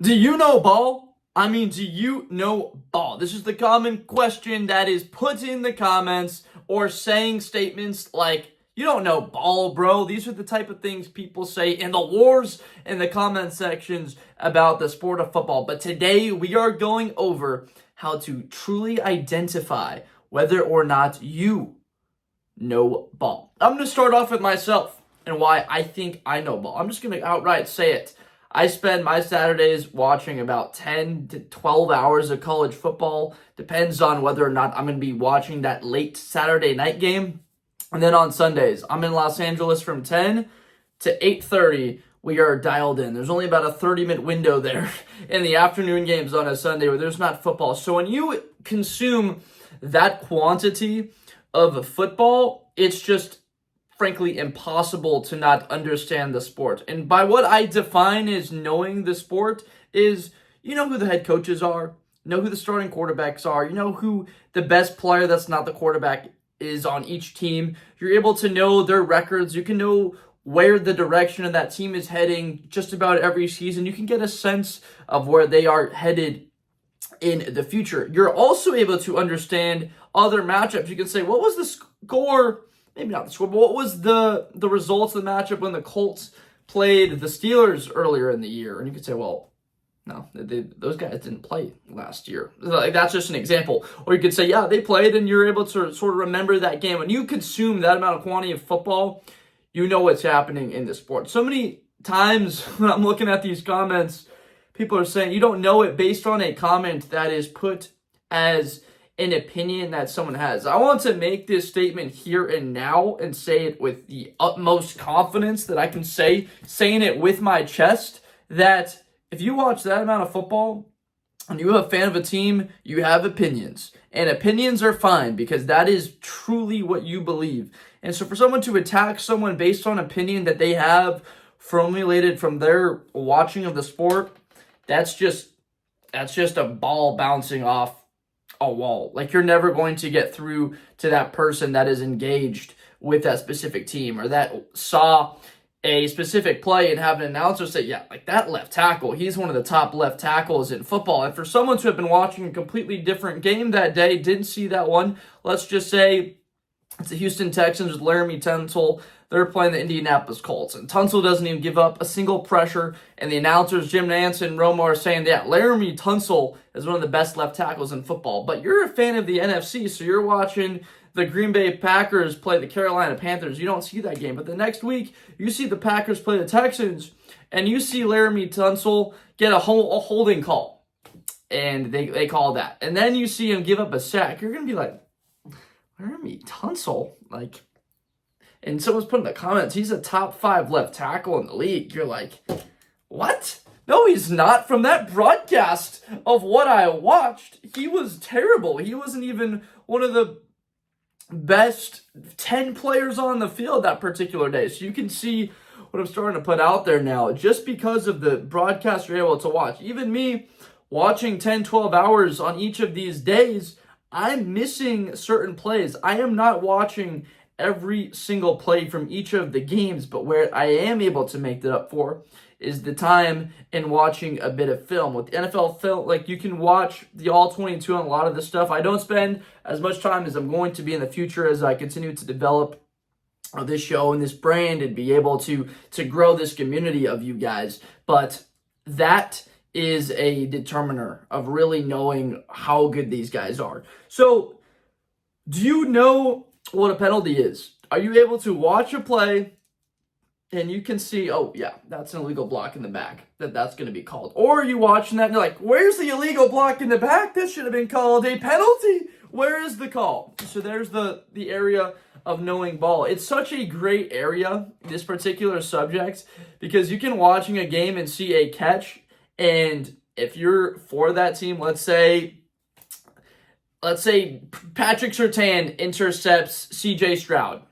Do you know ball? I mean, do you know ball? This is the common question that is put in the comments or saying statements like, you don't know ball, bro. These are the type of things people say in the wars in the comment sections about the sport of football. But today we are going over how to truly identify whether or not you know ball. I'm going to start off with myself and why I think I know ball. I'm just going to outright say it. I spend my Saturdays watching about 10 to 12 hours of college football. Depends on whether or not I'm going to be watching that late Saturday night game. And then on Sundays, I'm in Los Angeles from 10 to 8:30. We are dialed in. There's only about a 30-minute window there in the afternoon games on a Sunday where there's not football. So when you consume that quantity of football, it's just frankly impossible to not understand the sport. And by what I define as knowing the sport is you know who the head coaches are, you know who the starting quarterbacks are, you know who the best player that's not the quarterback is on each team. You're able to know their records. You can know where the direction of that team is heading just about every season. You can get a sense of where they are headed in the future. You're also able to understand other matchups. You can say, what was the score? Maybe not the score, but what was the results of the matchup when the Colts played the Steelers earlier in the year? And you could say, well, no, those guys didn't play last year. Like, that's just an example. Or you could say, yeah, they played, and you're able to sort of remember that game. When you consume that amount of quantity of football, you know what's happening in the sport. So many times when I'm looking at these comments, people are saying you don't know it based on a comment that is put as an opinion that someone has. I want to make this statement here and now and say it with the utmost confidence that I can say, saying it with my chest, that if you watch that amount of football and you're a fan of a team, you have opinions. And opinions are fine because that is truly what you believe. And so for someone to attack someone based on opinion that they have formulated from their watching of the sport, that's just a ball bouncing off a wall. Like, you're never going to get through to that person that is engaged with that specific team or that saw a specific play and have an announcer say, yeah, like that left tackle, he's one of the top left tackles in football. And for someone to have been watching a completely different game that day, didn't see that one, let's just say it's the Houston Texans with Laramie Tunsil. They're playing the Indianapolis Colts, and Tunsil doesn't even give up a single pressure, and the announcers, Jim Nantz and Romo, are saying, yeah, Laramie Tunsil is one of the best left tackles in football. But you're a fan of the NFC, so you're watching the Green Bay Packers play the Carolina Panthers. You don't see that game. But the next week, you see the Packers play the Texans, and you see Laramie Tunsil get a holding call, and they call that. And then you see him give up a sack. You're going to be like, Laramie Tunsil? Like, and someone's put in the comments, he's a top 5 left tackle in the league. You're like, what? No, he's not. From that broadcast of what I watched, he was terrible. He wasn't even one of the best 10 players on the field that particular day. So you can see what I'm starting to put out there now. Just because of the broadcast you're able to watch. Even me watching 10, 12 hours on each of these days, I'm missing certain plays. I am not watching every single play from each of the games, but where I am able to make that up for is the time in watching a bit of film. With the NFL film, like, you can watch the All-22 on a lot of this stuff. I don't spend as much time as I'm going to be in the future as I continue to develop this show and this brand and be able to grow this community of you guys. But that is a determiner of really knowing how good these guys are. So, do you know what a penalty is? Are you able to watch a play and you can see, oh yeah, that's an illegal block in the back, that's going to be called? Or are you watching that and you're like, where's the illegal block in the back? That should have been called a penalty. Where is the call? So there's the area of knowing ball. It's such a great area, this particular subject, because you can watching a game and see a catch, and if you're for that team, let's say Patrick Surtain intercepts CJ Stroud,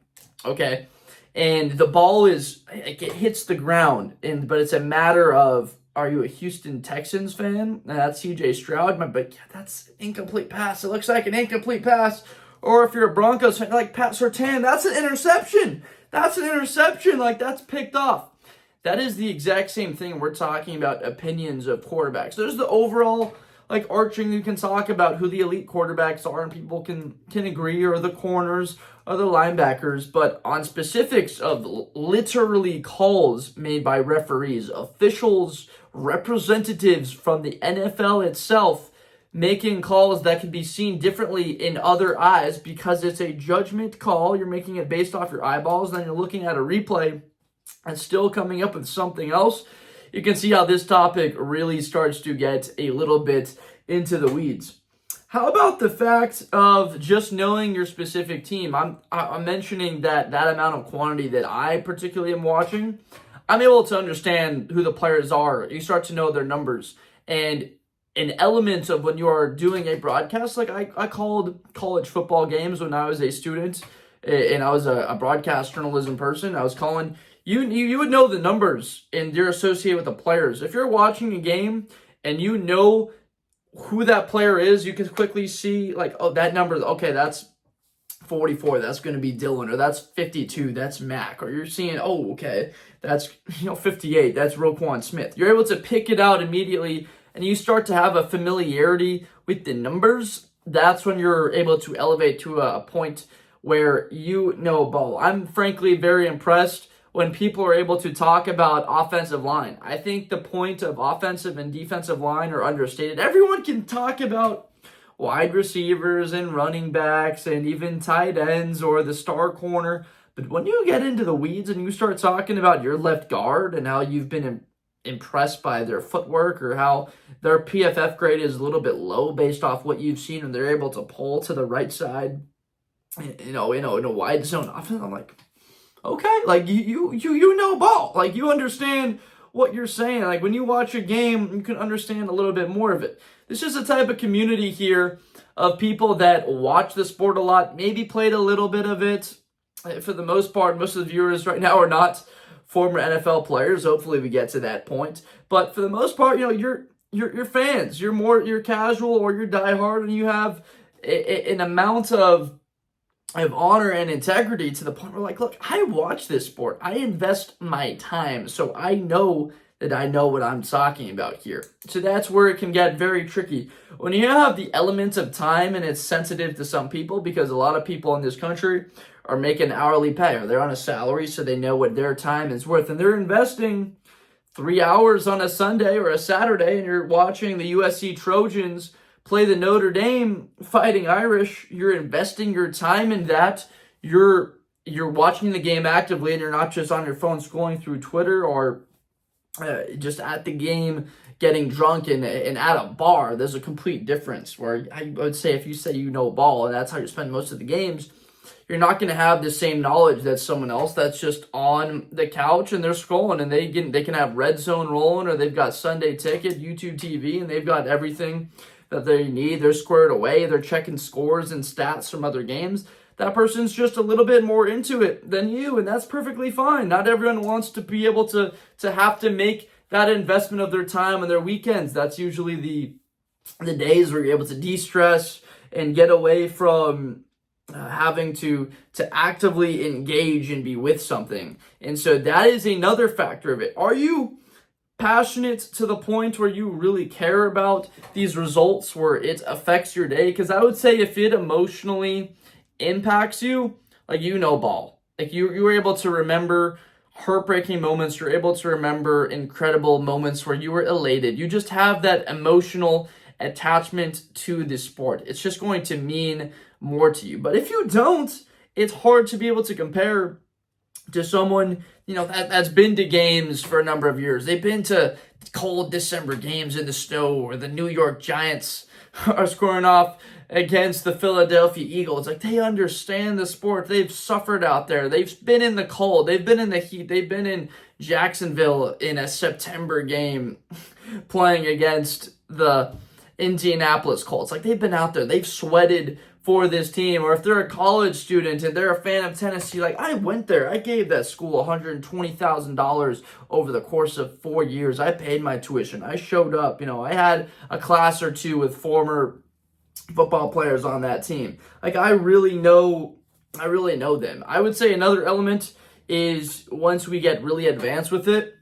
okay? And the ball is, like, it hits the ground, but it's a matter of, are you a Houston Texans fan? And that's CJ Stroud, but yeah, that's an incomplete pass. It looks like an incomplete pass. Or if you're a Broncos fan, like Pat Surtain, that's an interception. That's an interception. Like, that's picked off. that is the exact same thing. We're talking about opinions of quarterbacks. There's the overall like arching, you can talk about who the elite quarterbacks are and people can agree, or the corners or the linebackers, but on specifics of literally calls made by referees, officials, representatives from the NFL itself making calls that can be seen differently in other eyes because it's a judgment call. You're making it based off your eyeballs, then you're looking at a replay and still coming up with something else. You can see how this topic really starts to get a little bit into the weeds. How about the fact of just knowing your specific team? I'm mentioning that amount of quantity that I particularly am watching, I'm able to understand who the players are. You start to know their numbers. And an element of when you are doing a broadcast, like I called college football games when I was a student, and I was a broadcast journalism person. I was calling. You would know the numbers and you're associated with the players. If you're watching a game and you know who that player is, you can quickly see like, oh, that number, okay, that's 44, that's going to be Dylan, or that's 52, that's Mac, or you're seeing, oh, okay, that's 58, that's Roquan Smith. You're able to pick it out immediately, and you start to have a familiarity with the numbers. That's when you're able to elevate to a point where you know ball. I'm frankly very impressed when people are able to talk about offensive line. I think the point of offensive and defensive line are understated. Everyone can talk about wide receivers and running backs and even tight ends or the star corner, but when you get into the weeds and you start talking about your left guard and how you've been impressed by their footwork, or how their PFF grade is a little bit low based off what you've seen and they're able to pull to the right side, in a wide zone offense, I'm like, okay, like you know ball, like you understand what you're saying. Like when you watch a game, you can understand a little bit more of it. This is a type of community here of people that watch the sport a lot, maybe played a little bit of it. For the most part, most of the viewers right now are not former NFL players. Hopefully we get to that point. But for the most part, you're fans. You're casual or you're diehard, and you have an amount of honor and integrity to the point where, like, look, I watch this sport. I invest my time, so I know that I know what I'm talking about here. So that's where it can get very tricky. When you have the element of time, and it's sensitive to some people because a lot of people in this country are making hourly pay, or they're on a salary, so they know what their time is worth, and they're investing 3 hours on a Sunday or a Saturday, and you're watching the USC Trojans play the Notre Dame Fighting Irish. You're investing your time in that. You're watching the game actively, and you're not just on your phone scrolling through Twitter or just at the game getting drunk and at a bar. There's a complete difference where I would say if you say you know ball and that's how you spend most of the games, you're not going to have the same knowledge that someone else that's just on the couch and they're scrolling and they can have Red Zone rolling, or they've got Sunday Ticket, YouTube TV, and they've got everything that they need. They're squared away. They're checking scores and stats from other games. That person's just a little bit more into it than you, and that's perfectly fine. Not everyone wants to be able to have to make that investment of their time and their weekends. That's usually the days where you're able to de-stress and get away from having to actively engage and be with something. And so that is another factor of it. Are you passionate to the point where you really care about these results, where it affects your day? Because I would say if it emotionally impacts you, like, ball. Like you were able to remember heartbreaking moments. You're able to remember incredible moments where you were elated. You just have that emotional attachment to the sport. It's just going to mean more to you. But if you don't, it's hard to be able to compare to someone, that's been to games for a number of years. They've been to cold December games in the snow, or the New York Giants are scoring off against the Philadelphia Eagles. Like, they understand the sport. They've suffered out there. They've been in the cold. They've been in the heat. They've been in Jacksonville in a September game playing against the Indianapolis Colts. Like, they've been out there. They've sweated for this team. Or if they're a college student and they're a fan of Tennessee, like, I went there. I gave that school $120,000 over the course of 4 years. I paid my tuition. I showed up. I had a class or two with former football players on that team. Like, I really know them. I would say another element is, once we get really advanced with it,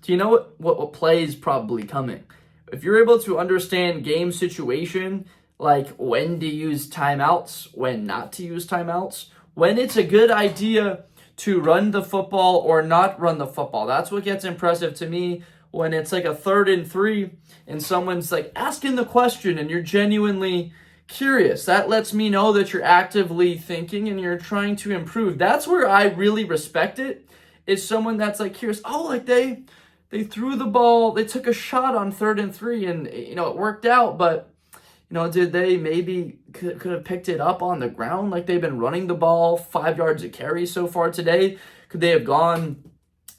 do you know what play is probably coming? If you're able to understand game situation, like when to use timeouts, when not to use timeouts, when it's a good idea to run the football or not run the football. That's what gets impressive to me when it's like a 3rd and 3 and someone's like asking the question and you're genuinely curious. That lets me know that you're actively thinking and you're trying to improve. That's where I really respect it, is someone that's like curious. Oh, like they threw the ball, they took a shot on 3rd and 3 and, it worked out, but did they maybe could have picked it up on the ground? Like they've been running the ball 5 yards a carry so far today. Could they have gone,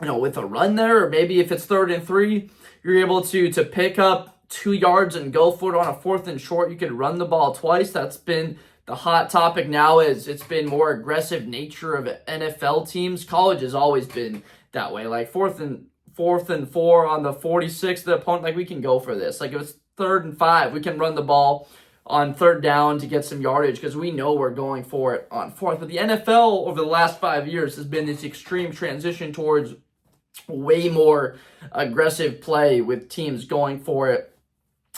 with a run there? Or maybe if it's 3rd and 3, you're able to pick up 2 yards and go for it on a 4th and short. You could run the ball twice. That's been the hot topic now, is it's been more aggressive nature of NFL teams. College has always been that way. Like 4th and 4 on the 46 of the opponent. Like we can go for this. Like if it's 3rd and 5, we can run the ball on 3rd down to get some yardage because we know we're going for it on 4th. But the NFL over the last 5 years has been this extreme transition towards way more aggressive play with teams going for it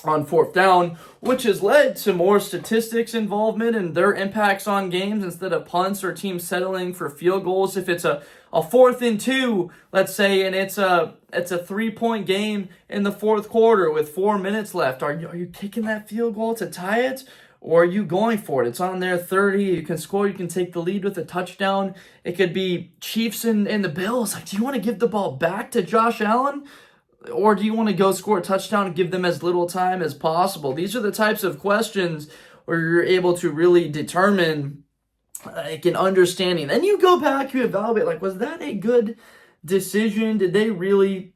on 4th down, which has led to more statistics involvement and their impacts on games instead of punts or teams settling for field goals. If it's a 4th and 2, let's say, and it's a 3-point game in the 4th quarter with 4 minutes left, are you kicking that field goal to tie it? Or are you going for it? It's on there 30. You can score. You can take the lead with a touchdown. It could be Chiefs and the Bills. Like, do you want to give the ball back to Josh Allen? Or do you want to go score a touchdown and give them as little time as possible? These are the types of questions where you're able to really determine like an understanding. Then you go back, you evaluate, like, was that a good decision? Did they really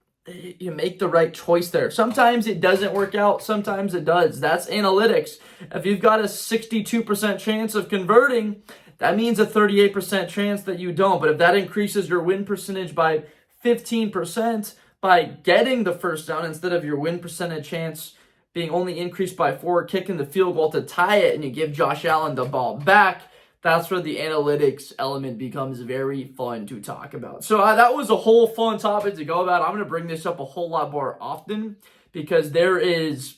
make the right choice there? Sometimes it doesn't work out. Sometimes it does. That's analytics. If you've got a 62% chance of converting, that means a 38% chance that you don't. But if that increases your win percentage by 15%, by getting the first down instead of your win percentage chance being only increased by 4, kicking the field goal to tie it, and you give Josh Allen the ball back, that's where the analytics element becomes very fun to talk about. So that was a whole fun topic to go about. I'm going to bring this up a whole lot more often because there is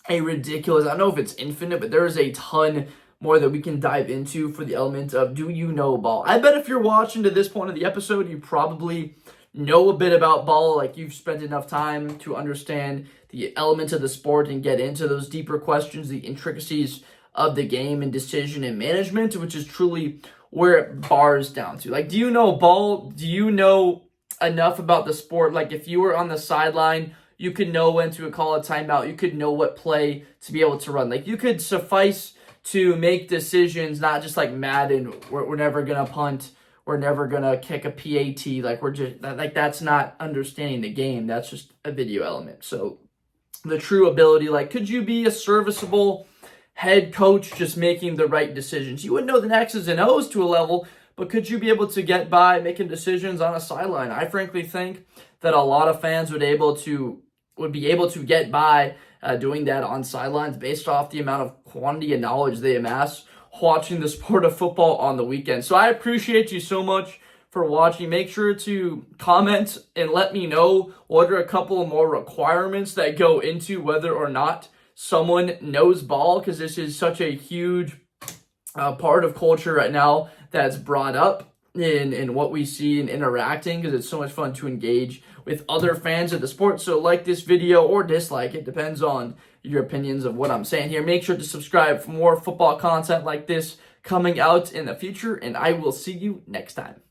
a ridiculous, I don't know if it's infinite, but there is a ton more that we can dive into for the element of do you know ball. I bet if you're watching to this point of the episode, you probably know a bit about ball, like you've spent enough time to understand the elements of the sport and get into those deeper questions, the intricacies of the game and decision and management, which is truly where it bars down to. Like, do you know ball? Do you know enough about the sport? Like, if you were on the sideline, you could know when to call a timeout. You could know what play to be able to run. Like, you could suffice to make decisions, not just like Madden, we're never going to punt, we're never going to kick a PAT. Like, that's not understanding the game. That's just a video element. So the true ability, like, could you be a serviceable head coach just making the right decisions? You wouldn't know the X's and O's to a level, but could you be able to get by making decisions on a sideline? I frankly think that a lot of fans would be able to get by doing that on sidelines based off the amount of quantity and knowledge they amass watching the sport of football on the weekend. So I appreciate you so much for watching. Make sure to comment and let me know what are a couple more requirements that go into whether or not someone knows ball, because this is such a huge part of culture right now that's brought up in what we see in interacting, because it's so much fun to engage with other fans of the sport. So like this video or dislike it, depends on your opinions of what I'm saying here. Make sure to subscribe for more football content like this coming out in the future, and I will see you next time.